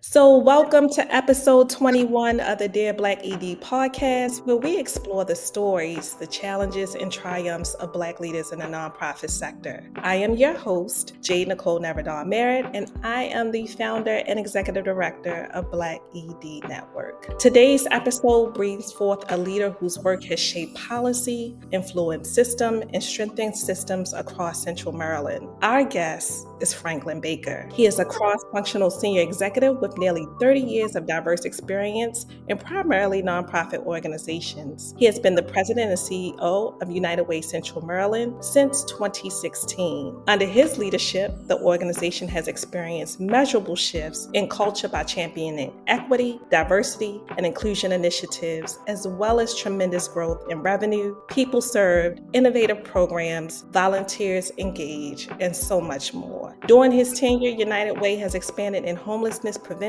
So, welcome to episode 21 of the Dear Black ED podcast, where we explore the stories, the challenges, and triumphs of Black leaders in the nonprofit sector. I am your host, Jade Nicole Neverdal Merritt, and I am the founder and executive director of Black ED Network. Today's episode brings forth a leader whose work has shaped policy, influenced system, and strengthened systems across Central Maryland. Our guest is Franklyn Baker. He is a cross-functional senior executive with nearly 30 years of diverse experience in primarily nonprofit organizations. He has been the president and CEO of United Way Central Maryland since 2016. Under his leadership, the organization has experienced measurable shifts in culture by championing equity, diversity, and inclusion initiatives, as well as tremendous growth in revenue, people served, innovative programs, volunteers engaged, and so much more. During his tenure, United Way has expanded in homelessness prevention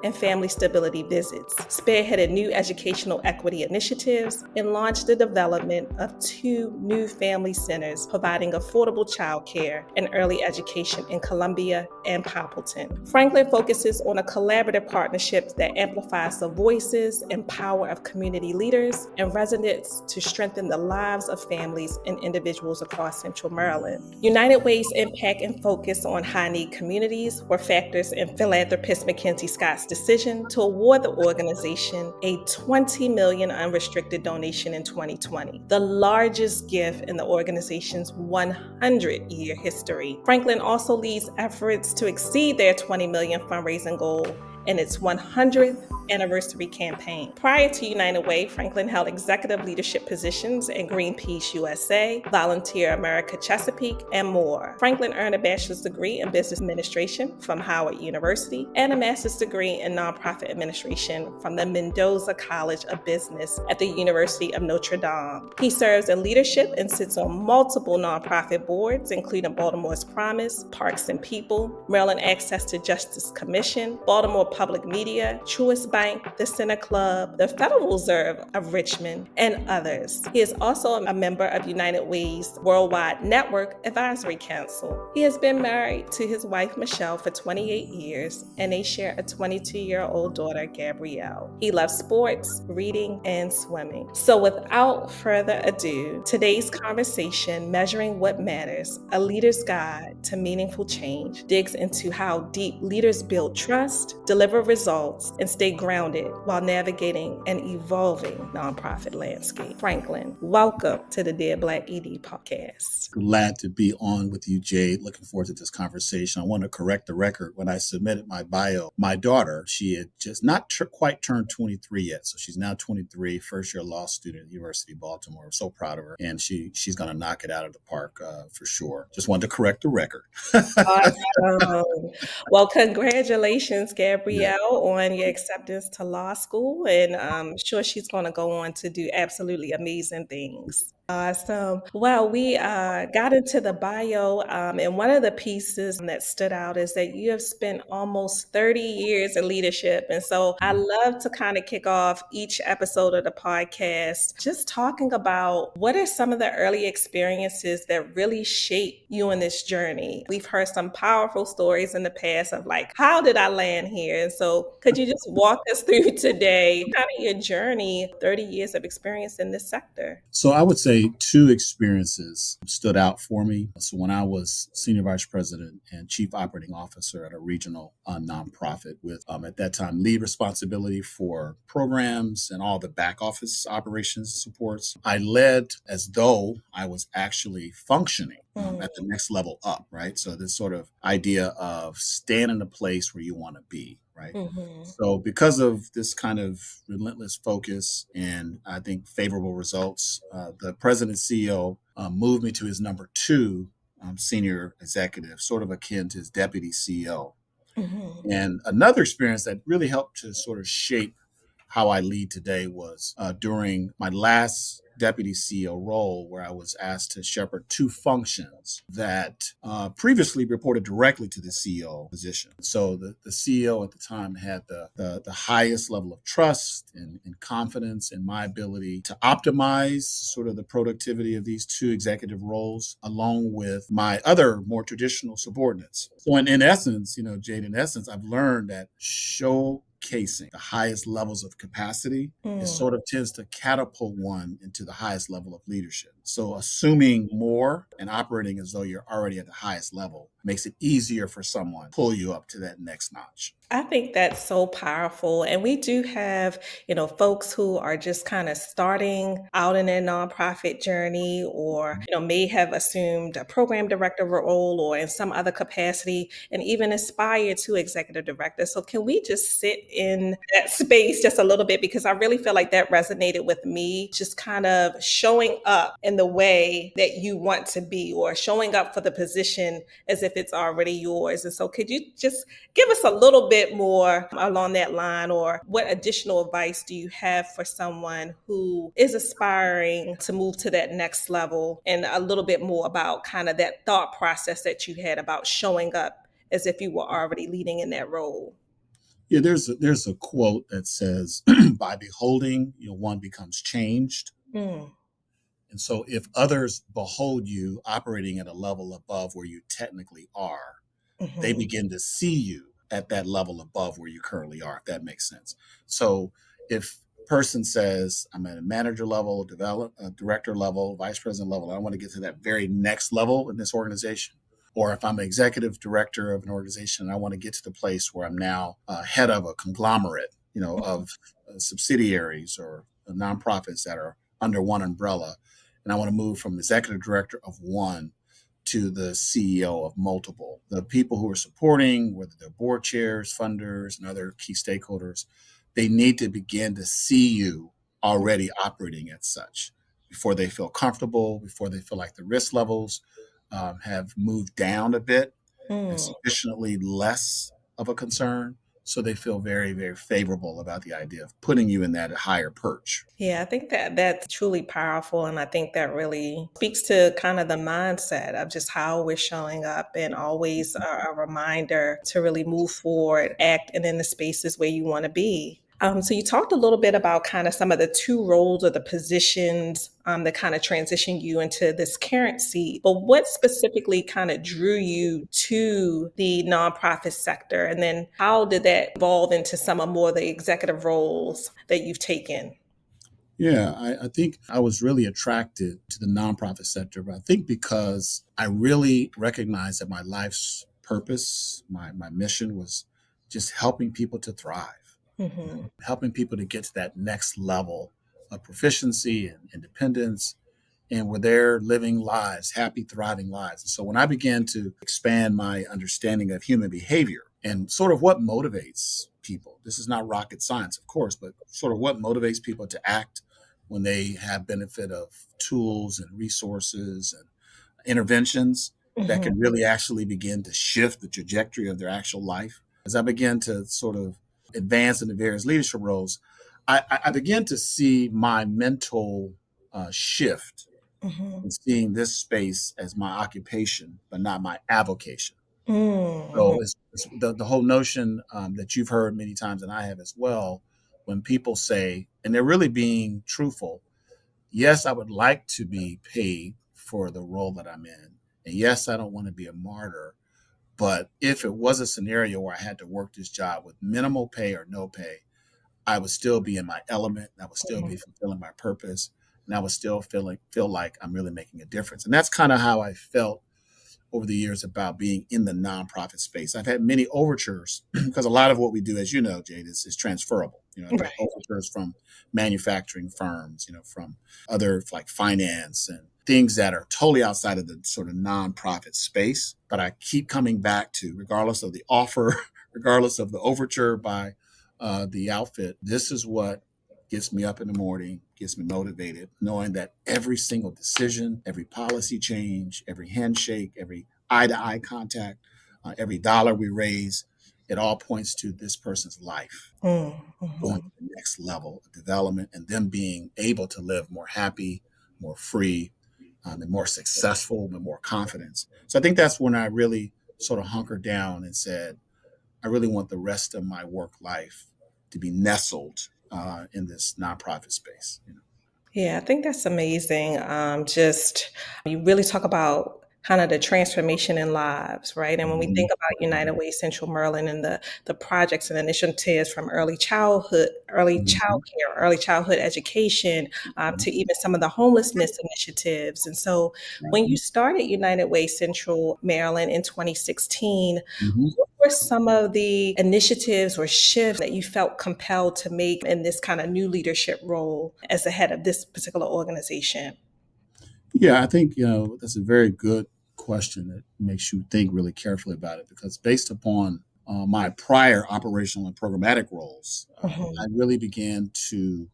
and family stability visits, spearheaded new educational equity initiatives, and launched the development of 2 new family centers providing affordable childcare and early education in Columbia and Poppleton. Franklyn focuses on a collaborative partnership that amplifies the voices and power of community leaders and residents to strengthen the lives of families and individuals across Central Maryland. United Way's impact and focus on high-need communities were factors in philanthropist Mackenzie Scott's decision to award the organization a $20 million unrestricted donation in 2020, the largest gift in the organization's 100-year history. Franklyn also leads efforts to exceed their $20 million fundraising goal in its 100th anniversary campaign. Prior to United Way, Franklyn held executive leadership positions in Greenpeace USA, Volunteer America Chesapeake, and more. Franklyn earned a bachelor's degree in business administration from Howard University and a master's degree in nonprofit administration from the Mendoza College of Business at the University of Notre Dame. He serves in leadership and sits on multiple nonprofit boards, including Baltimore's Promise, Parks and People, Maryland Access to Justice Commission, Baltimore Public Media, Truist Bank, the Center Club, the Federal Reserve of Richmond, and others. He is also a member of United Way's Worldwide Network Advisory Council. He has been married to his wife, Michelle, for 28 years, and they share a 22-year-old daughter, Gabrielle. He loves sports, reading, and swimming. So without further ado, today's conversation, Measuring What Matters, A Leader's Guide to Meaningful Change, digs into how deep leaders build trust, deliver results, and stay grounded while navigating an evolving nonprofit landscape. Franklyn, welcome to the Dear Black ED podcast. Glad to be on with you, Jade. Looking forward to this conversation. I want to correct the record. When I submitted my bio, my daughter, she had just not quite turned 23 yet. So she's now 23, first-year law student at the University of Baltimore. I'm so proud of her. And she's going to knock it out of the park for sure. Just wanted to correct the record. Awesome. Well, congratulations, Gabrielle, Yeah. on your acceptance to law school. And I'm sure she's going to go on to do absolutely amazing things. Awesome. Well, we got into the bio, and one of the pieces that stood out is that you have spent almost 30 years in leadership. And so I love to kind of kick off each episode of the podcast just talking about what are some of the early experiences that really shape you in this journey. We've heard some powerful stories in the past of like, how did I land here? And so could you just walk us through today, kind of your journey, 30 years of experience in this sector? So I would say 2 experiences stood out for me. So when I was senior vice president and chief operating officer at a regional nonprofit with, at that time, lead responsibility for programs and all the back office operations and supports, I led as though I was actually functioning at the next level up, right? So this sort of idea of staying in a place where you want to be, right? Mm-hmm. So because of this kind of relentless focus and I think favorable results, the president CEO moved me to his number 2 senior executive, sort of akin to his deputy CEO. Mm-hmm. And another experience that really helped to sort of shape how I lead today was during my last deputy CEO role where I was asked to shepherd two functions that previously reported directly to the CEO position. So the CEO at the time had the highest level of trust and confidence in my ability to optimize sort of the productivity of these two executive roles, along with my other more traditional subordinates. So in essence, Jade, I've learned that showcasing the highest levels of capacity, it sort of tends to catapult one into the highest level of leadership. So assuming more and operating as though you're already at the highest level makes it easier for someone to pull you up to that next notch. I think that's so powerful. And we do have, folks who are just kind of starting out in their nonprofit journey or, may have assumed a program director role or in some other capacity and even aspire to executive director. So can we just sit in that space just a little bit? Because I really feel like that resonated with me, just kind of showing up in the way that you want to be or showing up for the position as if it's already yours. And so could you just give us a little bit more along that line, or what additional advice do you have for someone who is aspiring to move to that next level, and a little bit more about kind of that thought process that you had about showing up as if you were already leading in that role? Yeah, there's a quote that says, "By beholding, one becomes changed." Mm, And so, if others behold you operating at a level above where you technically are, they mhm, begin to see you at that level above where you currently are, if that makes sense. So if a person says, I'm at a manager level, director level, vice president level, I want to get to that very next level in this organization. Or if I'm an executive director of an organization, I want to get to the place where I'm now head of a conglomerate, of subsidiaries or nonprofits that are under one umbrella. And I want to move from executive director of one to the CEO of multiple. The people who are supporting, whether they're board chairs, funders, and other key stakeholders, they need to begin to see you already operating as such before they feel comfortable, before they feel like the risk levels have moved down a bit and mm. sufficiently less of a concern. So they feel very, very favorable about the idea of putting you in that higher perch. Yeah, I think that that's truly powerful. And I think that really speaks to kind of the mindset of just how we're showing up, and always a reminder to really move forward, act, and in the spaces where you want to be. So you talked a little bit about kind of some of the two roles or the positions that kind of transition you into this current seat. But what specifically kind of drew you to the nonprofit sector? And then how did that evolve into some of more of the executive roles that you've taken? Yeah, I think I was really attracted to the nonprofit sector, but I think because I really recognized that my life's purpose, my mission was just helping people to thrive, Mhm. helping people to get to that next level of proficiency and independence, and where they're living lives, happy, thriving lives. And so when I began to expand my understanding of human behavior and sort of what motivates people, this is not rocket science, of course, but sort of what motivates people to act when they have benefit of tools and resources and interventions that Mhm. can really actually begin to shift the trajectory of their actual life. As I began to sort of advance into various leadership roles, I began to see my mental shift Mhm. and seeing this space as my occupation, but not my avocation. Mm, mhm. So it's the whole notion that you've heard many times, and I have as well, when people say, and they're really being truthful, yes, I would like to be paid for the role that I'm in. And yes, I don't want to be a martyr. But if it was a scenario where I had to work this job with minimal pay or no pay, I would still be in my element. I would still Mhm. be fulfilling my purpose. And I would still feel like I'm really making a difference. And that's kind of how I felt over the years about being in the nonprofit space. I've had many overtures because a lot of what we do, as you know, Jade, is transferable. I've had Right. overtures from manufacturing firms, from other like finance and things that are totally outside of the sort of nonprofit space. But I keep coming back to, regardless of the offer, regardless of the overture by the outfit, this is what gets me up in the morning, gets me motivated, knowing that every single decision, every policy change, every handshake, every eye to eye contact, every dollar we raise, it all points to this person's life Mm, going mhm. to the next level of development and them being able to live more happy, more free, and more successful, and more confidence. So I think that's when I really sort of hunkered down and said, I really want the rest of my work life to be nestled in this nonprofit space. Yeah, I think that's amazing. Just you really talk about kind of the transformation in lives, right? And when we Mhm. think about United Way Central Maryland and the projects and initiatives from early childhood, early Mhm. childcare, early childhood education, to even some of the homelessness initiatives. And so, Right. when you started United Way Central Maryland in 2016, Mhm. what were some of the initiatives or shifts that you felt compelled to make in this kind of new leadership role as the head of this particular organization? Yeah, I think that's a very good question that makes you think really carefully about it because based upon my prior operational and programmatic roles, I Mhm, really began to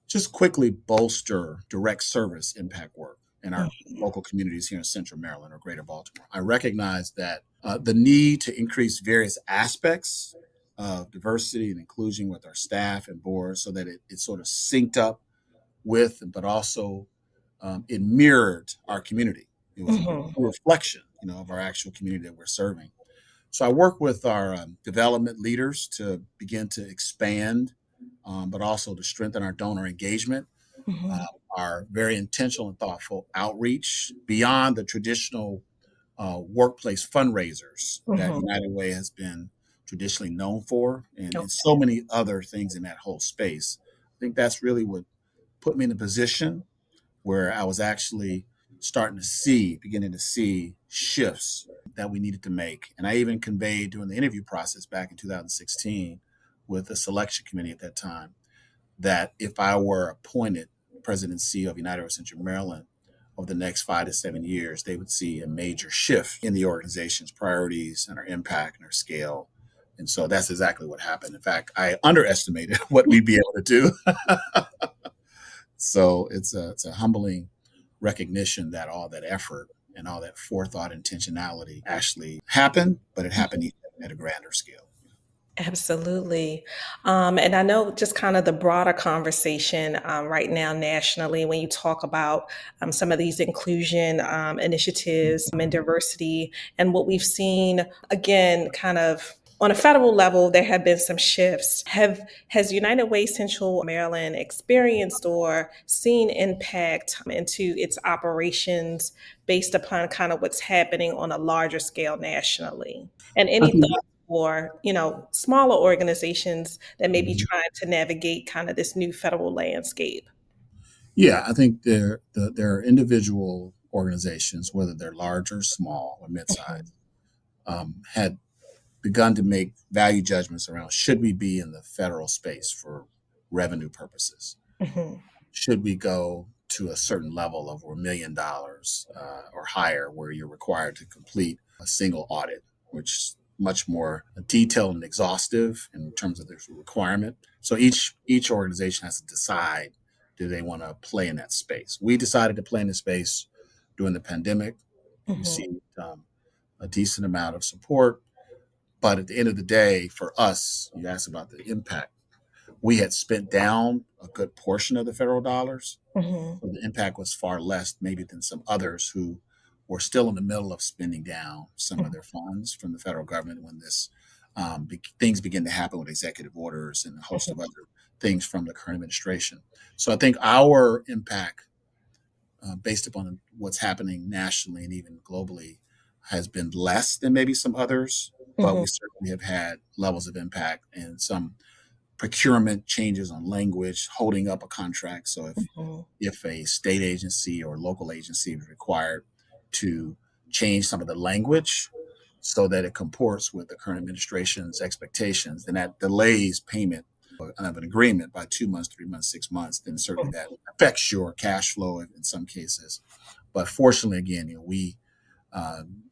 just quickly bolster direct service impact work in our mhm, local communities here in Central Maryland or Greater Baltimore. I recognize that the need to increase various aspects of diversity and inclusion with our staff and boards so that it sort of synced up with, but also it mirrored our community. It was a mhm, reflection, of our actual community that we're serving. So I work with our development leaders to begin to expand, but also to strengthen our donor engagement, uh, mhm, our very intentional and thoughtful outreach beyond the traditional workplace fundraisers that mhm. United Way has been traditionally known for, and Okay. so many other things in that whole space. I think that's really what put me in a position where I was actually beginning to see shifts that we needed to make. And I even conveyed during the interview process back in 2016 with the selection committee at that time that if I were appointed president and CEO of United Way Central Maryland over the next 5 to 7 years, they would see a major shift in the organization's priorities and our impact and our scale. And so that's exactly what happened. In fact, I underestimated what we'd be able to do. So it's a humbling recognition that all that effort and all that forethought intentionality actually happened, but it happened even at a grander scale. Absolutely. And I know just kind of the broader conversation right now nationally, when you talk about some of these inclusion initiatives and diversity, and what we've seen, again, kind of on a federal level, there have been some shifts. Has United Way Central Maryland experienced or seen impact into its operations based upon kind of what's happening on a larger scale nationally? And I any think, thoughts for, smaller organizations that may be Mhm. trying to navigate kind of this new federal landscape? Yeah, I think there are individual organizations, whether they're large or small or mid-sized, had begun to make value judgments around should we be in the federal space for revenue purposes? Mhm, Should we go to a certain level of $1 million or higher, where you're required to complete a single audit, which is much more detailed and exhaustive in terms of the requirement. So each organization has to decide, do they want to play in that space? We decided to play in the space during the pandemic. We mhm, received a decent amount of support, but at the end of the day, for us, you asked about the impact. We had spent down a good portion of the federal dollars, mhm, so the impact was far less maybe than some others who were still in the middle of spending down some of mhm, their funds from the federal government when things begin to happen with executive orders and a host of mhm, other things from the current administration. So I think our impact, based upon what's happening nationally and even globally, has been less than maybe some others, but mhm, we certainly have had levels of impact and some procurement changes on language, holding up a contract. So mhm, if a state agency or local agency is required to change some of the language so that it comports with the current administration's expectations, then that delays payment of an agreement by 2 months, 3 months, 6 months, then certainly that affects your cash flow in some cases. But fortunately, again, we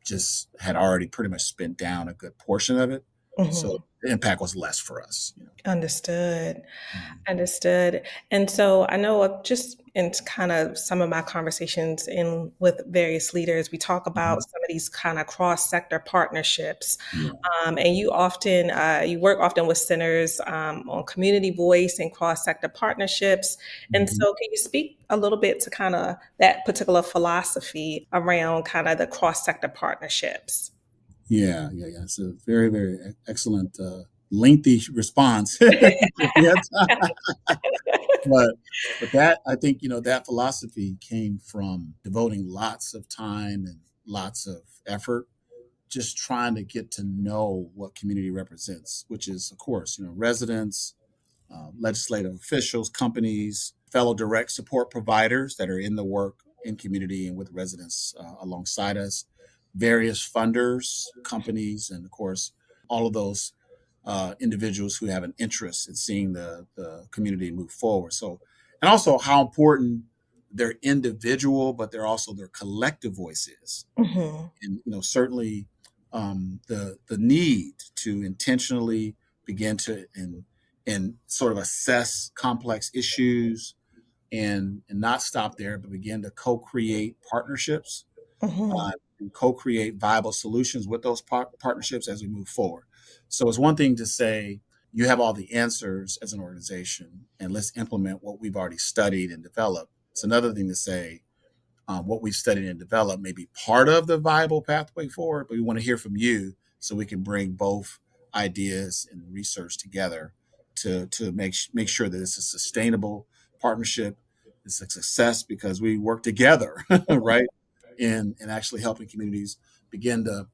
just had already pretty much spent down a good portion of it. So mhm. the impact was less for us. Understood. Mhm. Understood. And so I know just in kind of some of my conversations in with various leaders, we talk about Mhm. some of these kind of cross-sector partnerships. Yeah. And you work often with centers on community voice and cross-sector partnerships. And Mhm. so can you speak a little bit to kind of that particular philosophy around kind of the cross-sector partnerships? Yeah. It's a very, very excellent, lengthy response. Yeah. But that I think, that philosophy came from devoting lots of time and lots of effort just trying to get to know what community represents, which is, of course, residents, legislative officials, companies, fellow direct support providers that are in the work in community and with residents alongside us, various funders, companies, and of course, all of those individuals who have an interest in seeing the community move forward. So, and also how important their individual, but they're also their collective voice is. Hmm. And certainly the need to intentionally begin to and sort of assess complex issues and not stop there, but begin to co-create partnerships Hmm. and co-create viable solutions with those partnerships as we move forward. So it's one thing to say you have all the answers as an organization and let's implement what we've already studied and developed. It's another thing to say what we've studied and developed may be part of the viable pathway forward, but we want to hear from you so we can bring both ideas and research together to make sure that it's a sustainable partnership. It's a success because we work together, right? In actually helping communities begin to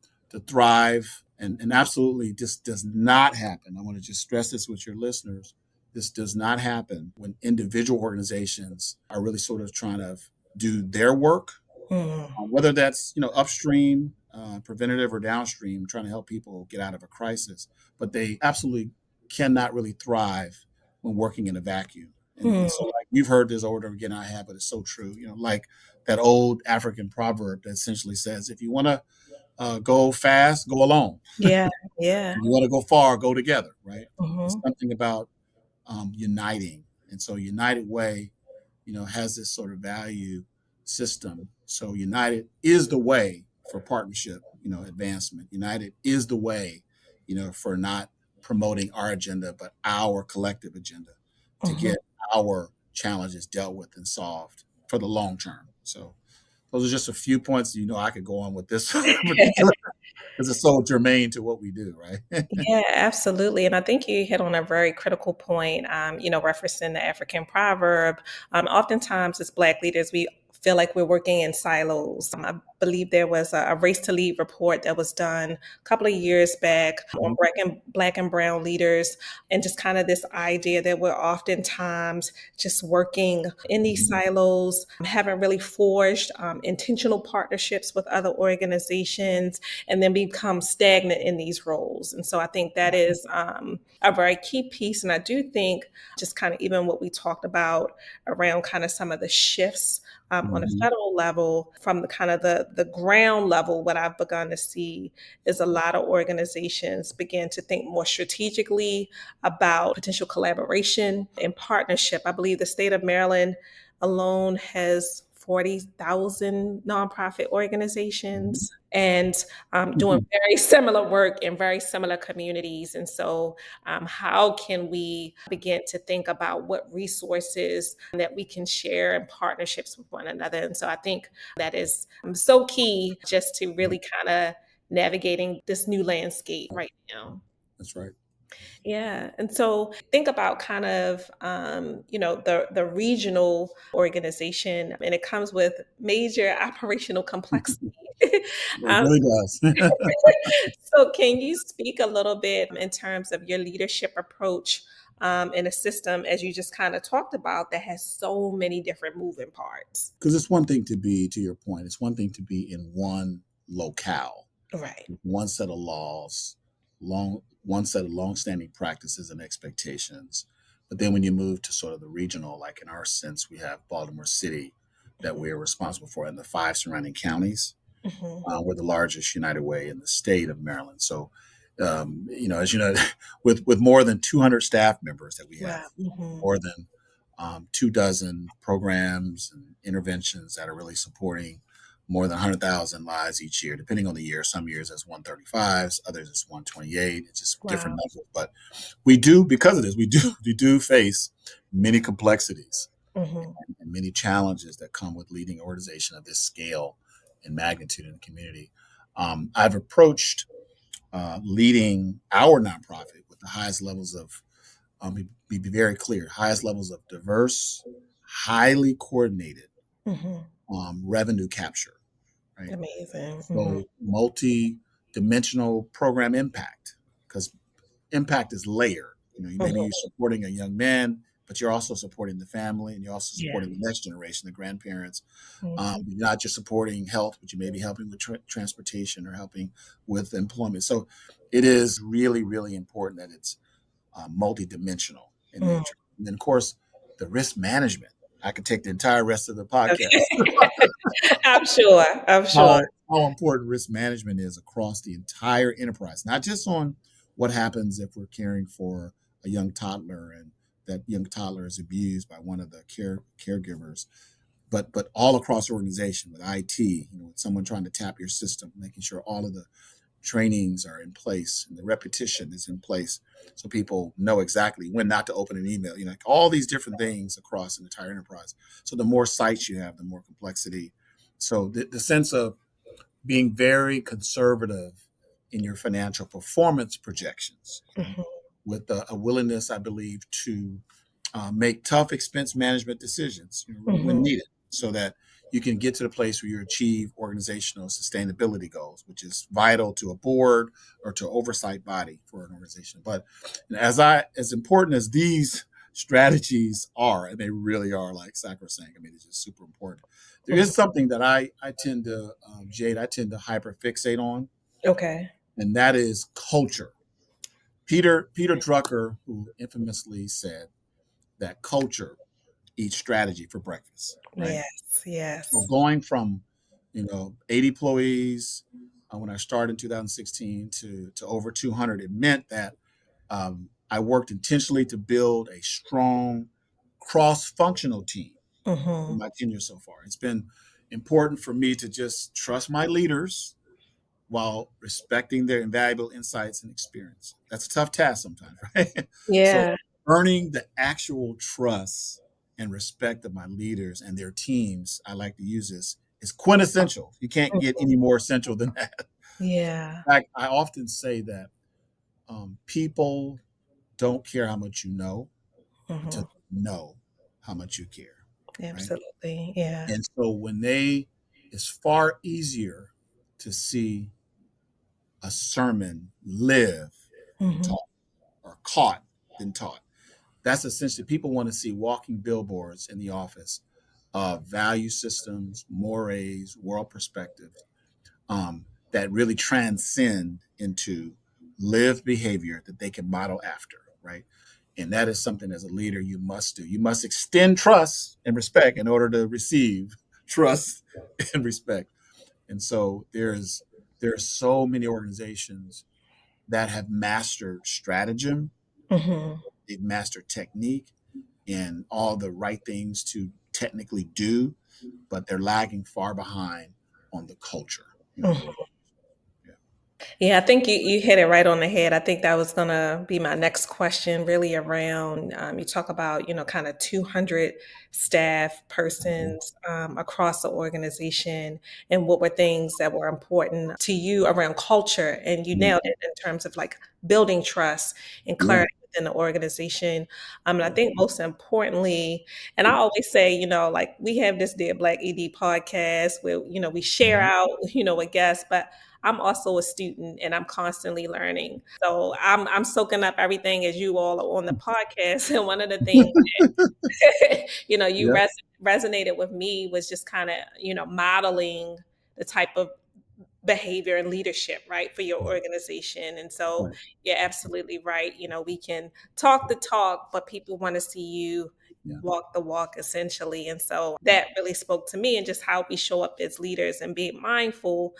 thrive and absolutely this does not happen. I want to just stress this with your listeners. This does not happen when individual organizations are really sort of trying to do their work, Hmm. whether that's upstream, preventative, or downstream, trying to help people get out of a crisis. But they absolutely cannot really thrive when working in a vacuum. And so, like you've heard this over and over again, I have, but it's so true. Like that old African proverb that essentially says, "If you want to go fast, go alone. Yeah, yeah. If you want to go far, go together." Right? It's Hmm. something about uniting, and so United Way has this sort of value system. So United is the way for partnership, advancement. United is the way, for not promoting our agenda, but our collective agenda to Hmm. get our challenges dealt with and solved for the long term. So those are just a few points. I could go on with this particular because it's so germane to what we do, right? Yeah, absolutely. And I think you hit on a very critical point, referencing the African proverb. Oftentimes, as Black leaders, we feel like we're working in silos. I believe there was a Race to Lead report that was done a couple of years back on Mhm. Black and Brown leaders, and just kind of this idea that we're oftentimes just working in these Mhm. silos, haven't really forged intentional partnerships with other organizations, and then become stagnant in these roles. And so I think that is a very key piece. And I do think just kind of even what we talked about around kind of some of the shifts on a Mhm. federal level from the kind of the ground level, what I've begun to see is a lot of organizations begin to think more strategically about potential collaboration and partnership. I believe the state of Maryland alone has 40,000 nonprofit Mhm. organizations and doing Mhm. very similar work in very similar communities. And so, how can we begin to think about what resources that we can share in partnerships with one another? And so, I think that is so key just to really kind of navigating this new landscape right now. That's right. Yeah. And so think about kind of, the regional organization, and it comes with major operational complexity. It um, really does. so can you speak a little bit in terms of your leadership approach in a system, as you just kind of talked about, that has so many different moving parts? Because it's one thing to be, to your point, it's one thing to be in one locale, Right. one set of laws, one set of longstanding practices and expectations. But then when you move to sort of the regional, like in our sense, we have Baltimore City that we're responsible for and the five surrounding counties. Hmm. We're the largest United Way in the state of Maryland. So, as you know, with more than 200 staff members that we have, Wow. Hmm. more than 24 programs and interventions that are really supporting more than 100,000 lives each year, depending on the year. Some years it's 135, others it's 128. It's just different Wow. numbers. But we do, because of this, we do face many complexities Mm-hmm. and many challenges that come with leading an organization of this scale and magnitude in the community. I've approached leading our nonprofit with the highest levels of, be very clear, highest levels of diverse, highly coordinated Mm-hmm. revenue capture, right? Amazing. Mm-hmm. So multi-dimensional program impact, because impact is layered. Maybe you're Mm-hmm. supporting a young man, but you're also supporting the family, and you're also Yeah. supporting the next generation, the grandparents. Mm-hmm. You're not just supporting health, but you may be helping with transportation or helping with employment. So it is really, really important that it's multidimensional in Mm. nature. And then, of course, the risk management. I could take the entire rest of the podcast. I'm sure. I'm sure. How important risk management is across the entire enterprise, not just on what happens if we're caring for a young toddler and that young toddler is abused by one of the caregivers, but all across the organization with IT, with someone trying to tap your system, making sure all of the trainings are in place and the repetition is in place so people know exactly when not to open an email, like all these different things across an entire enterprise. So the more sites you have, the more complexity. So the sense of being very conservative in your financial performance projections, Mm-hmm. with a willingness, I believe, to make tough expense management decisions, when Mm-hmm. needed, so that you can get to the place where you achieve organizational sustainability goals, which is vital to a board or to oversight body for an organization. But as important as these strategies are, and they really are like sacrosanct, I mean, it's just super important. There Mm-hmm. is something that I tend to, Jade, I tend to hyperfixate on, Okay. and that is culture. Peter Drucker, who infamously said that culture eats strategy for breakfast, right? Yes. So Yes. going from 80 employees when I started in 2016 to over 200, it meant that I worked intentionally to build a strong cross-functional team in Mm-hmm. my tenure so far. It's been important for me to just trust my leaders while respecting their invaluable insights and experience. That's a tough task sometimes, right? So Yeah. earning the actual trust and respect of my leaders and their teams, I like to use this, is quintessential. You can't get any more essential than that. Yeah. In fact, I often say that people don't care how much you know Mm-hmm. until they know how much you care, right? Absolutely. Yeah. And so it's far easier to see a sermon live than Mm-hmm. taught, or caught than taught. That's essentially, people want to see walking billboards in the office of value systems, mores, world perspectives, that really transcend into lived behavior that they can model after, right? And that is something as a leader you must do. You must extend trust and respect in order to receive trust and respect. And so there's so many organizations that have mastered stratagem, Mm-hmm. they've mastered technique and all the right things to technically do, but they're lagging far behind on the culture, of the Mm-hmm. organization. Yeah. Yeah, I think you hit it right on the head. I think that was gonna be my next question, really around you talk about, kind of 200 staff Mhm. persons across the organization, and what were things that were important to you around culture, and you Yeah. nailed it in terms of like building trust and Yeah. clarity within the organization. And I think most importantly, and I always say, like we have this Dear Black ED podcast where, we share Mhm. out, with guests, but I'm also a student and I'm constantly learning. So I'm soaking up everything as you all are on the podcast. And one of the things you Yeah. resonated with me was just kind of, modeling the type of behavior and leadership, right, for your organization. And so Right. you're absolutely right. We can talk the talk, but people want to see you Yeah. walk the walk essentially. And so that really spoke to me, and just how we show up as leaders and being mindful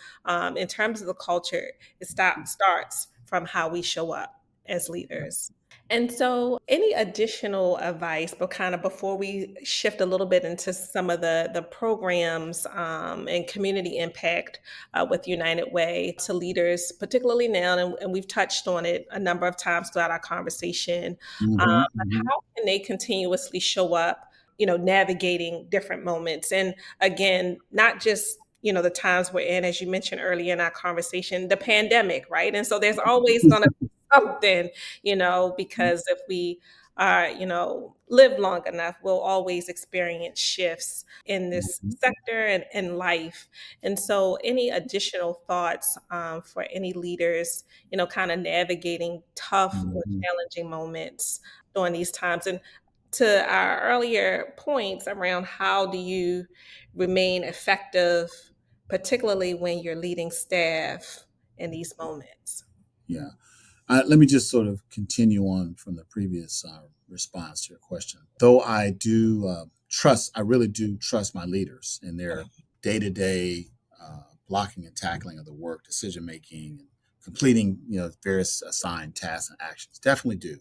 in terms of the culture. Starts from how we show up as leaders. And so, any additional advice, but kind of before we shift a little bit into some of the programs and community impact with United Way to leaders, particularly now, and we've touched on it a number of times throughout our conversation. Hmm. Hmm. How can they continuously show up, navigating different moments? And again, not just the times we're in, as you mentioned earlier in our conversation, the pandemic, right? And so there's always going to be something, because if we are, live long enough, we'll always experience shifts in this sector and in life. And so, any additional thoughts for any leaders, kind of navigating tough or Hmm. challenging moments during these times? And to our earlier points around how do you remain effective, particularly when you're leading staff in these moments? Yeah. Let me just sort of continue on from the previous response to your question. Though I really do trust my leaders in their day to day blocking and tackling of the work, decision making, and completing various assigned tasks and actions. Definitely do.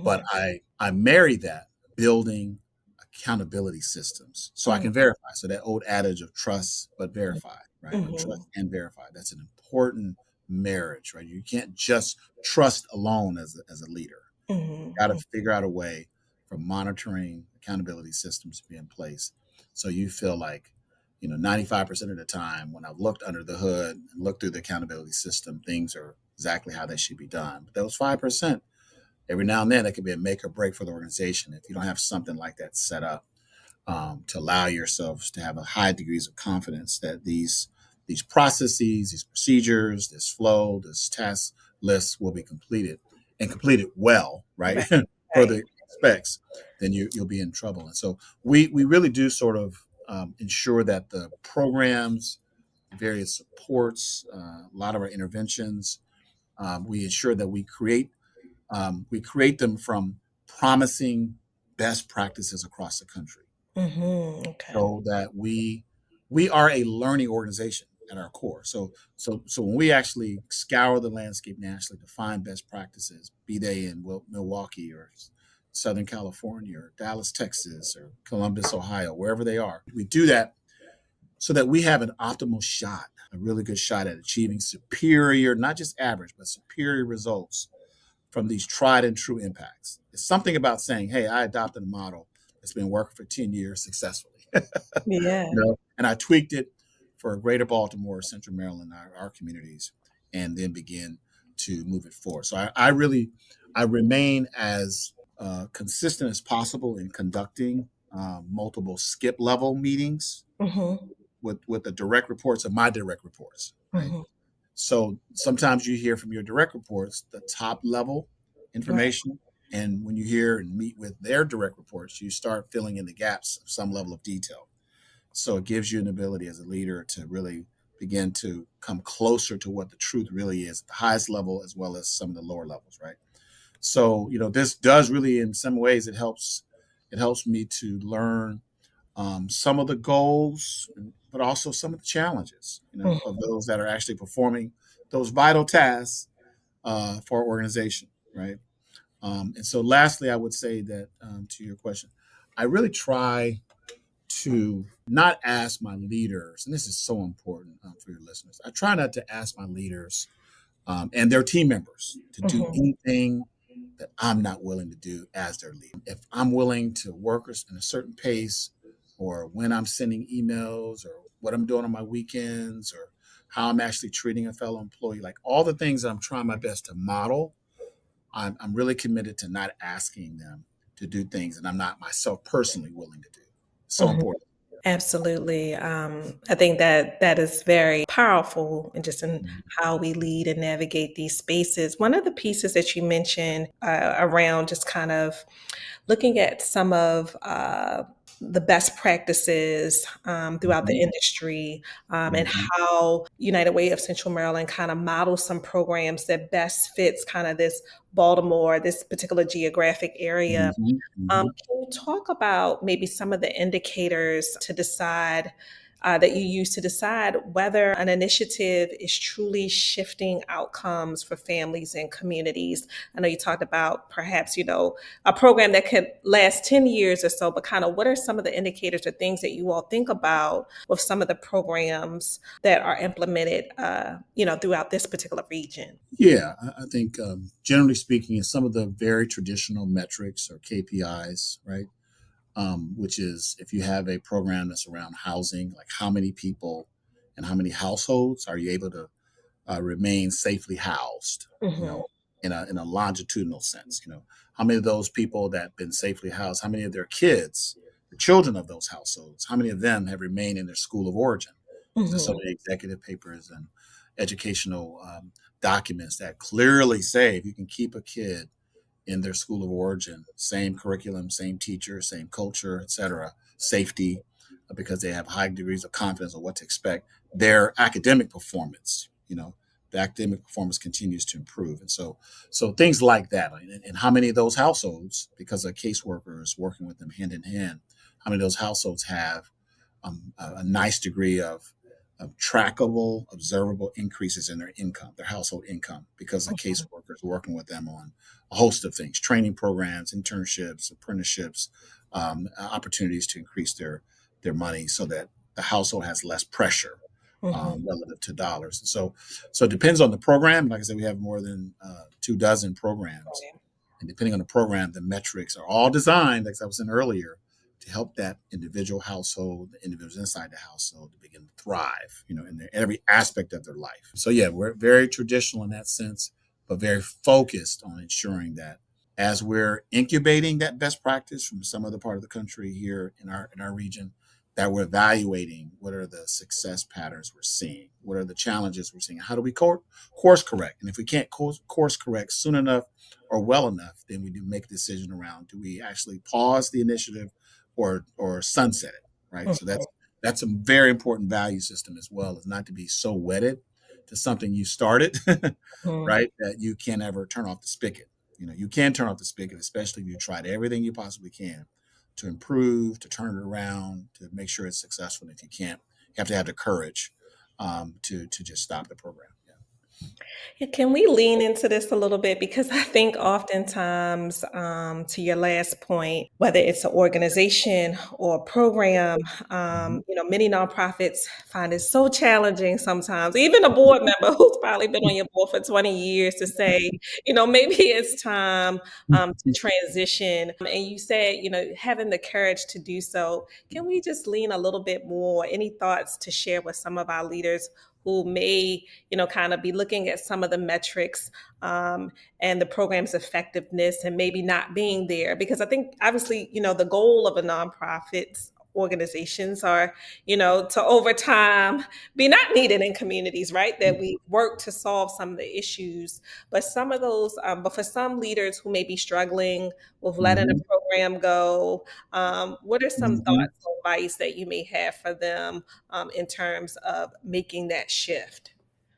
But Mhm. I marry that building accountability systems so I Mm, can verify. So that old adage of trust but verify, right? Or mhm, trust and verify. That's an important marriage, right? You can't just trust alone as a leader. mhm, You got mhm, to figure out a way for monitoring accountability systems to be in place. So you feel like, 95% of the time when I've looked under the hood and looked through the accountability system, things are exactly how they should be done. But those 5%, every now and then, that could be a make or break for the organization if you don't have something like that set up to allow yourselves to have a high degrees of confidence that these processes, these procedures, this flow, this task list will be completed and completed well, right? right, Per right. the specs, then you'll be in trouble. And so we really do sort of ensure that the programs, various supports, a lot of our interventions, we ensure that we create them from promising best practices across the country Mhm, okay. so that we are a learning organization at our core. So when we actually scour the landscape nationally to find best practices, be they in Milwaukee or Southern California or Dallas, Texas or Columbus, Ohio, wherever they are, we do that so that we have an optimal shot, a really good shot at achieving superior, not just average, but superior results from these tried and true impacts. It's something about saying, hey, I adopted a model that's been working for 10 years successfully. Yeah. And I tweaked it for greater Baltimore, Central Maryland, our communities, and then begin to move it forward. So I remain as consistent as possible in conducting multiple skip level meetings Mhm, with the direct reports of my direct reports, right? mhm, So sometimes you hear from your direct reports the top level right. information. And when you hear and meet with their direct reports, you start filling in the gaps of some level of detail. So it gives you an ability as a leader to really begin to come closer to what the truth really is at the highest level as well as some of the lower levels, right? So, this does really in some ways it helps me to learn some of the goals, but also some of the challenges, Mhm, of those that are actually performing those vital tasks for our organization, right? And so, lastly, I would say that to your question, I really try to not ask my leaders, and this is so important for your listeners. I try not to ask my leaders and their team members to do mhm, anything that I'm not willing to do as their leader. If I'm willing to work in a certain pace, or when I'm sending emails, or what I'm doing on my weekends, or how I'm actually treating a fellow employee, like all the things that I'm trying my best to model, I'm really committed to not asking them to do things that I'm not myself personally willing to do. So mhm. important. Absolutely. I think that that is very powerful and just in Mhm. how we lead and navigate these spaces. One of the pieces that you mentioned around just kind of looking at some of the best practices throughout the Mhm. industry and Mhm. how United Way of Central Maryland kind of models some programs that best fits kind of this Baltimore, this particular geographic area. Mhm. Mhm. Can you talk about maybe some of the indicators to decide that you use to decide whether an initiative is truly shifting outcomes for families and communities? I know you talked about perhaps, a program that could last 10 years or so, but kind of what are some of the indicators or things that you all think about with some of the programs that are implemented, throughout this particular region? Yeah, I think generally speaking, some of the very traditional metrics or KPIs, right? Which is if you have a program that's around housing, like how many people and how many households are you able to remain safely housed, you Hmm. know, in a longitudinal sense, how many of those people that have been safely housed, how many of their kids, the children of those households, how many of them have remained in their school of origin? Because there's so Hmm. many executive papers and educational documents that clearly say if you can keep a kid in their school of origin, same curriculum, same teacher, same culture, etc., safety, because they have high degrees of confidence of what to expect, their academic performance, the academic performance continues to improve. And so things like that. And how many of those households, because a caseworker is working with them hand in hand, how many of those households have a nice degree of trackable, observable increases in their income, their household income, because the caseworker is working with them on a host of things, training programs, internships, apprenticeships, opportunities to increase their money so that the household has less pressure Hmm. relative to dollars. So it depends on the program. Like I said, we have more than 24 programs. And depending on the program, the metrics are all designed, like I was saying earlier, to help that individual household, the individuals inside the household to begin to thrive, in every aspect of their life. So yeah, we're very traditional in that sense, but very focused on ensuring that as we're incubating that best practice from some other part of the country here in our region, that we're evaluating what are the success patterns we're seeing, what are the challenges we're seeing, how do we course correct, and if we can't course correct soon enough or well enough, then we do make a decision around do we actually pause the initiative or sunset it, right? So that's a very important value system as well, is not to be so wedded to something you started, Hmm. right, that you can't ever turn off the spigot. You can turn off the spigot, especially if you tried everything you possibly can to improve, to turn it around, to make sure it's successful. And if you can't, you have to have the courage to just stop the program. Yeah. Yeah, can we lean into this a little bit? Because I think oftentimes, to your last point, whether it's an organization or a program, Mhm. many nonprofits find it so challenging sometimes, even a board member who's probably been on your board for 20 years to say, maybe it's time to transition. And you said, having the courage to do so. Can we just lean a little bit more? Any thoughts to share with some of our leaders who may kind of be looking at some of the metrics, and the program's effectiveness and maybe not being there? Because I think obviously, the goal of a nonprofit's organizations are, to over time be not needed in communities, right? That we work to solve some of the issues. But for some leaders who may be struggling with letting a Mhm. program go, what are some Mhm. thoughts or advice that you may have for them, in terms of making that shift?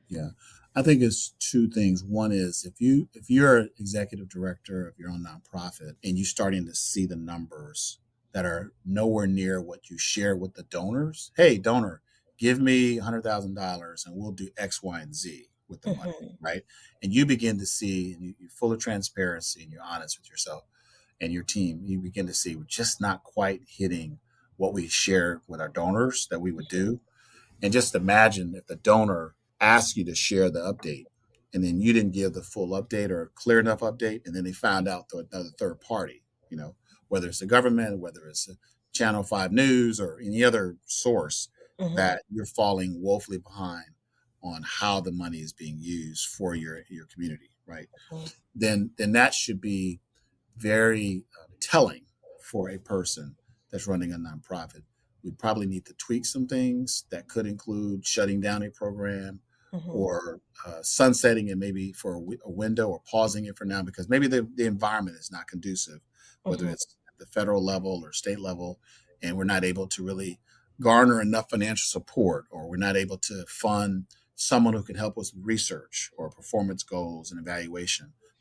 Yeah. I think it's two things. One is if you're an executive director of your own nonprofit and you're starting to see the numbers that are nowhere near what you share with the donors. Hey, donor, give me $100,000 and we'll do X, Y, and Z with the money, Mhm, right? And you begin to see, and you're full of transparency and you're honest with yourself and your team. You begin to see we're just not quite hitting what we share with our donors that we would do. And just imagine if the donor asked you to share the update and then you didn't give the full update or clear enough update, and then they found out through another third party, whether it's the government, whether it's a Channel 5 News or any other source, mhm, that you're falling woefully behind on how the money is being used for your community, right? mhm, Then that should be very telling for a person that's running a nonprofit. We probably need to tweak some things that could include shutting down a program mhm, or sunsetting it maybe for a window or pausing it for now because maybe the environment is not conducive, whether mhm, it's at the federal level or state level, and we're not able to really garner enough financial support or we're not able to fund someone who can help us with research or performance goals and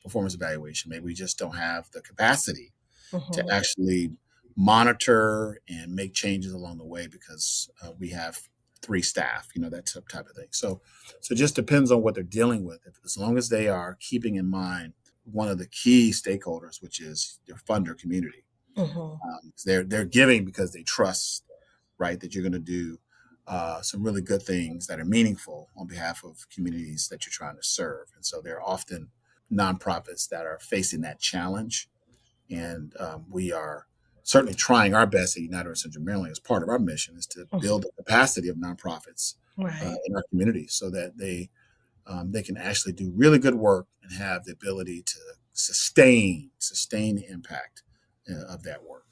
performance evaluation. Maybe we just don't have the capacity to mhm, actually monitor and make changes along the way because we have 3 staff, that type of thing. So it just depends on what they're dealing with. As long as they are keeping in mind one of the key stakeholders, which is their funder community. Mhm. They're giving because they trust, right, that you're going to do some really good things that are meaningful on behalf of communities that you're trying to serve. And so there are often nonprofits that are facing that challenge. And we are certainly trying our best at United Way Central Maryland, as part of our mission, is to Mhm. build the capacity of nonprofits Right. in our community so that they can actually do really good work and have the ability to sustain the impact of that work.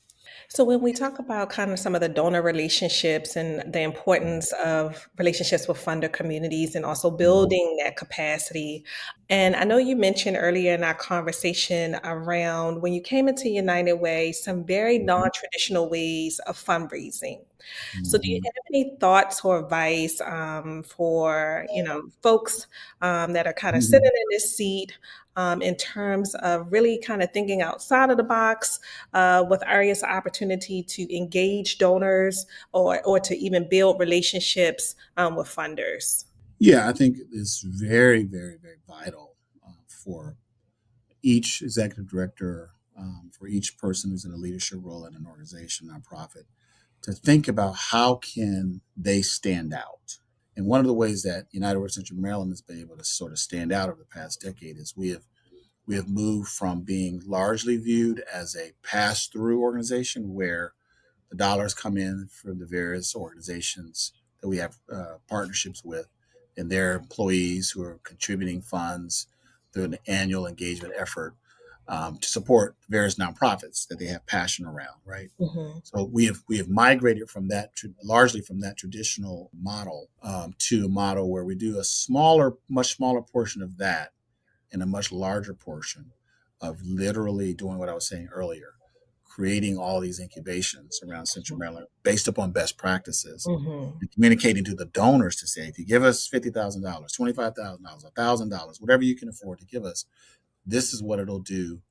So when we talk about kind of some of the donor relationships and the importance of relationships with funder communities and also Mhm. building that capacity, and I know you mentioned earlier in our conversation around when you came into United Way, some very Mhm. non-traditional ways of fundraising. So do you Mhm. have any thoughts or advice for, folks that are kind of sitting Mhm. in this seat in terms of really kind of thinking outside of the box with areas of opportunity to engage donors or to even build relationships with funders? Yeah, I think it's very, very, very vital for each executive director, for each person who's in a leadership role in an organization, nonprofit, to think about how can they stand out. And one of the ways that United Way Central Maryland has been able to sort of stand out over the past decade is we have moved from being largely viewed as a pass-through organization where the dollars come in from the various organizations that we have partnerships with and their employees who are contributing funds through an annual engagement effort to support various nonprofits that they have passion around, right? Hmm. So we have migrated from that largely from that traditional model to a model where we do a much smaller portion of that and a much larger portion of literally doing what I was saying earlier, creating all these incubations around Central Maryland based upon best practices Hmm. and communicating to the donors to say, if you give us $50,000, $25,000, $1,000, whatever you can afford to give us, this is what it'll do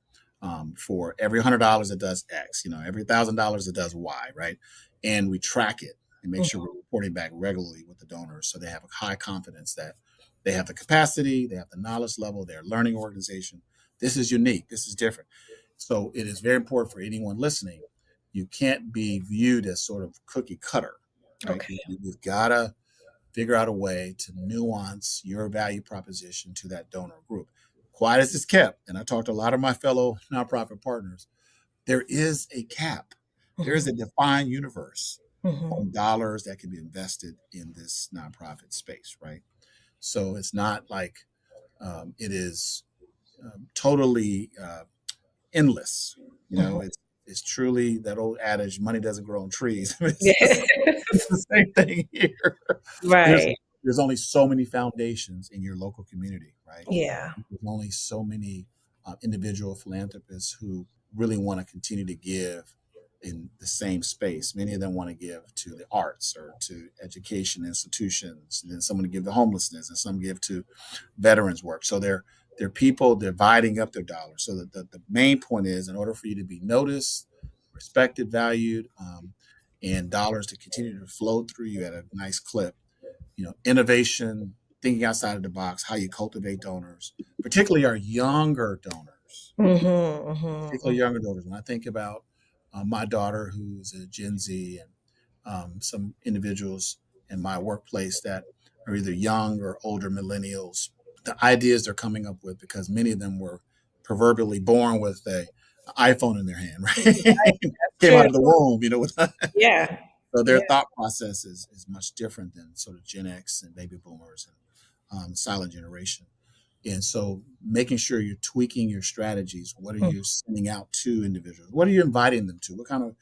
for every $100 it does X, every $1,000 it does Y, right? And we track it and make sure we're reporting back regularly with the donors so they have a high confidence that they have the capacity, they have the knowledge level, they're a learning organization. This is unique, this is different. So it is very important for anyone listening. You can't be viewed as sort of cookie cutter, right? Okay. You've got to figure out a way to nuance your value proposition to that donor group. Quiet as it's kept, and I talked to a lot of my fellow nonprofit partners, there is a cap. There is Hmm. a defined universe Hmm. on dollars that can be invested in this nonprofit space, right? So it's not like it is totally endless. Hmm. It's truly that old adage: money doesn't grow on trees. it's, Yeah. the, it's the same thing here. There's Right. there's only so many foundations in your local community, right? Yeah. There's only so many individual philanthropists who really want to continue to give in the same space. Many of them want to give to the arts or to education institutions, and then someone to give to homelessness, and some give to veterans work. So they're people dividing up their dollars. So the main point is, in order for you to be noticed, respected, valued, and dollars to continue to flow through you at a nice clip, innovation, thinking outside of the box, how you cultivate donors, particularly our younger donors, Hmm. Hmm. When I think about my daughter, who's a Gen Z, and some individuals in my workplace that are either young or older millennials, the ideas they're coming up with, because many of them were proverbially born with a iPhone in their hand, right? That's Came true. out of the womb, Yeah. so their Yeah. thought process is much different than sort of Gen X and baby boomers and silent generation. And so making sure you're tweaking your strategies. What are Mhm. you sending out to individuals? What are you inviting them to? What kind of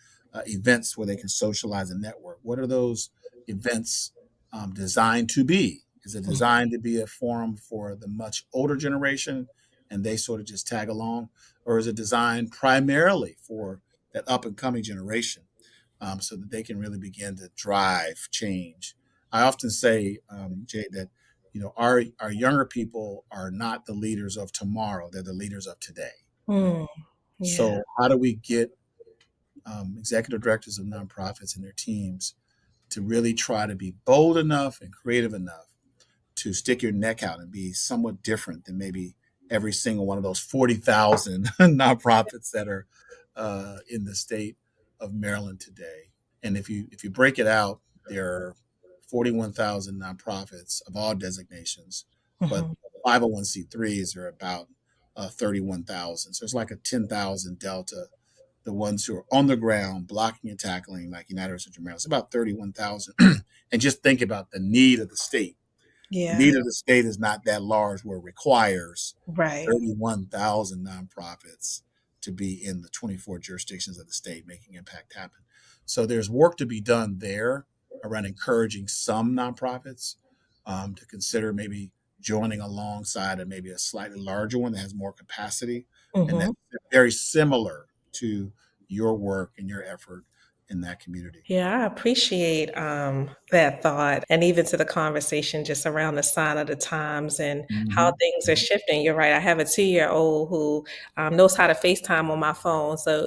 events where they can socialize and network? What are those events designed to be? Is it designed to be a forum for the much older generation and they sort of just tag along? Or is it designed primarily for that up and coming generation so that they can really begin to drive change? I often say, Jay, that our younger people are not the leaders of tomorrow; they're the leaders of today, right? Mm. Yeah. So how do we get executive directors of nonprofits and their teams to really try to be bold enough and creative enough to stick your neck out and be somewhat different than maybe every single one of those 40,000 nonprofits that are in the state of Maryland today. And if you break it out, there are 41,000 nonprofits of all designations, but Mhm. 501c3s are about 31,000. So it's like a 10,000 delta. The ones who are on the ground blocking and tackling, like United of Central Maryland, it's about 31,000. And just think about the need of the state. The Yeah. need of the state is not that large where it requires Right. 31,000 nonprofits to be in the 24 jurisdictions of the state making impact happen. So there's work to be done there around encouraging some nonprofits to consider maybe joining alongside of maybe a slightly larger one that has more capacity and Mhm. that's very similar to your work and your effort in that community. Yeah, I appreciate that thought, and even to the conversation just around the sign of the times and how Mhm. things are Mhm. shifting. You're right. I have a 2-year-old who knows how to FaceTime on my phone. So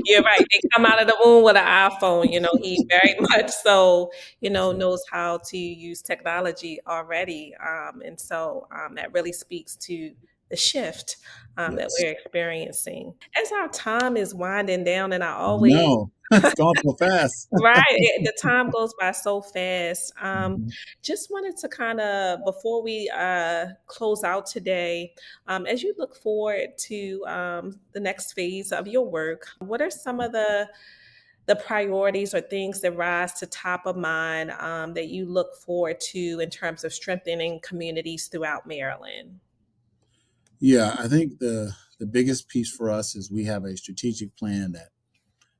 you're right. They come out of the womb with an iPhone. He very much so, That's right. knows how to use technology already. And so that really speaks to the shift that Yes. we're experiencing. As our time is winding down, and I always No, it's gone so fast. right, the time goes by so fast. Mhm. Just wanted to kinda before we, close out today, as you look forward to, the next phase of your work, what are some of the priorities or things that rise to top of mind, that you look forward to in terms of strengthening communities throughout Maryland? Yeah, I think the biggest piece for us is we have a strategic plan that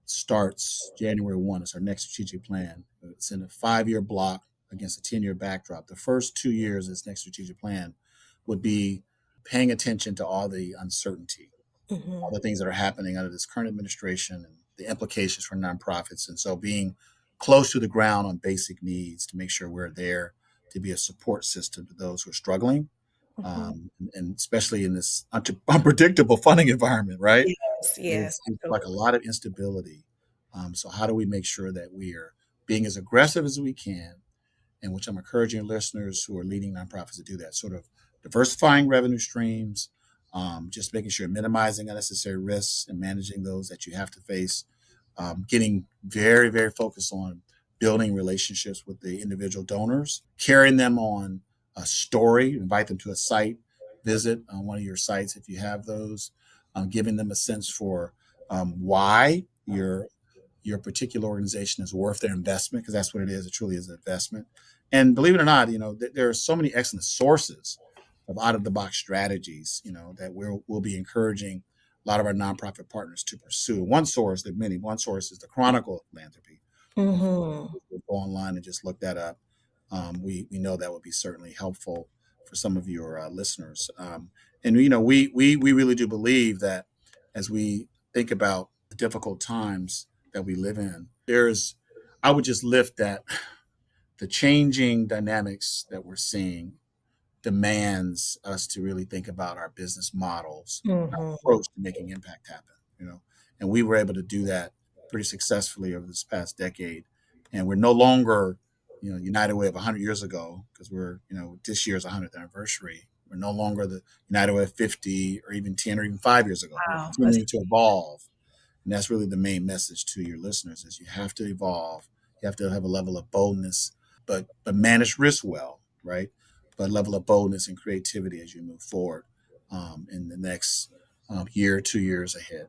starts January 1. It's our next strategic plan. It's in a 5-year block against a 10-year backdrop. The first 2 years of this next strategic plan would be paying attention to all the uncertainty, all Mhm, the things that are happening under this current administration and the implications for nonprofits. And so being close to the ground on basic needs to make sure we're there to be a support system to those who are struggling, mhm. and especially in this unpredictable funding environment, right? Yes, yes, It's like a absolutely. lot of instability. So how do we make sure that we are being as aggressive as we can, and which I'm encouraging listeners who are leading nonprofits to do that, sort of diversifying revenue streams, just making sure minimizing unnecessary risks and managing those that you have to face, getting very, very focused on building relationships with the individual donors, carrying them on a story, invite them to a site, visit on one of your sites if you have those, giving them a sense for why your particular organization is worth their investment, because that's what it is. It truly is an investment. And believe it or not, there are so many excellent sources of out of the box strategies, that we'll be encouraging a lot of our nonprofit partners to pursue. One source is the Chronicle of Philanthropy. For Mhm. those who go online and just look that up, we know that would be certainly helpful for some of your listeners. And we really do believe that as we think about the difficult times that we live in, I would just lift that the changing dynamics that we're seeing demands us to really think about our business models and our Mhm. approach to making impact happen, you know. And we were able to do that pretty successfully over this past decade. And we're no longer, United Way of 100 years ago, because this year's 100th anniversary. We're no longer the United Way of 50 or even 10 or even 5 years ago. We're Wow, that's continuing to evolve. And that's really the main message to your listeners is you have to evolve. You have to have a level of boldness, but manage risk well, right? But level of boldness and creativity as you move forward in the next year, 2 years ahead.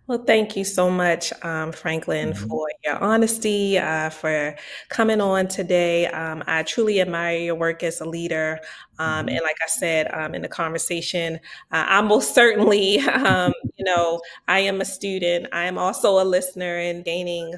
well, thank you so much, Franklin, Mhm. for your honesty, for coming on today. I truly admire your work as a leader. Mhm. And like I said in the conversation, I most certainly, I am a student. I am also a listener and gaining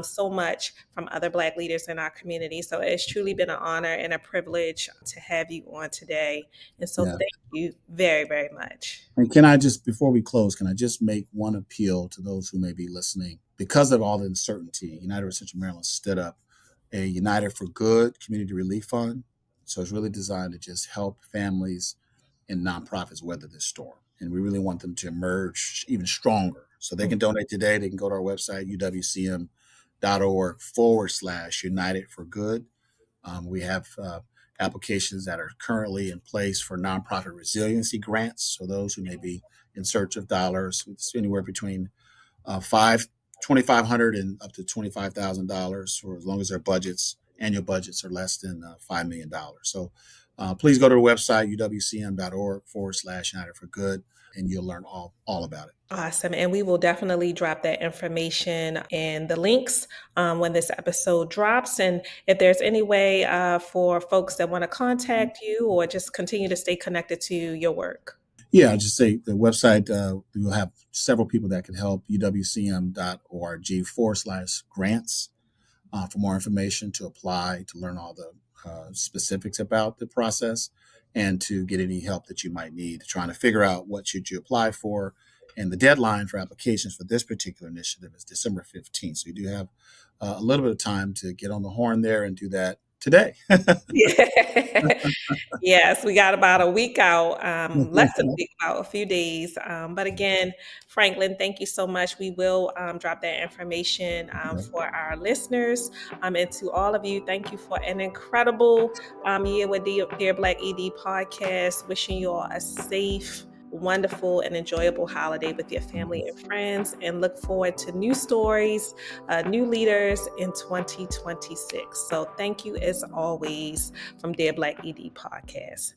so much from other Black leaders in our community. So it's truly been an honor and a privilege to have you on today. And so Yeah. thank you very, very much. And can I just, before we close, can I just make one appeal to those who may be listening? Because of all the uncertainty, United of Central Maryland stood up a United for Good Community Relief Fund. So it's really designed to just help families and nonprofits weather this storm. And we really want them to emerge even stronger. So they can donate today. They can go to our website, uwcm.org, UWCM.org/United for Good. We have applications that are currently in place for nonprofit resiliency grants. So those who may be in search of dollars, it's anywhere between $2,500 and up to $25,000, for as long as their annual budgets are less than $5 million. So please go to the website, UWCM.org/United for Good, and you'll learn all about it. Awesome. And we will definitely drop that information and the links when this episode drops. And if there's any way for folks that want to contact you or just continue to stay connected to your work. Yeah, I'll just say the website, we will have several people that can help, UWCM.org/grants, for more information, to apply, to learn all the specifics about the process, and to get any help that you might need trying to figure out what should you apply for. And the deadline for applications for this particular initiative is December 15th. So you do have a little bit of time to get on the horn there and do that today. Yes, we got about a week out, less than a week out, a few days. But again, Franklyn, thank you so much. We will drop that information for our listeners. And to all of you, thank you for an incredible year with the Dear Black ED podcast. Wishing you all a safe, wonderful, and enjoyable holiday with your family and friends, and look forward to new stories, new leaders in 2026. So thank you as always from Dear Black ED podcast.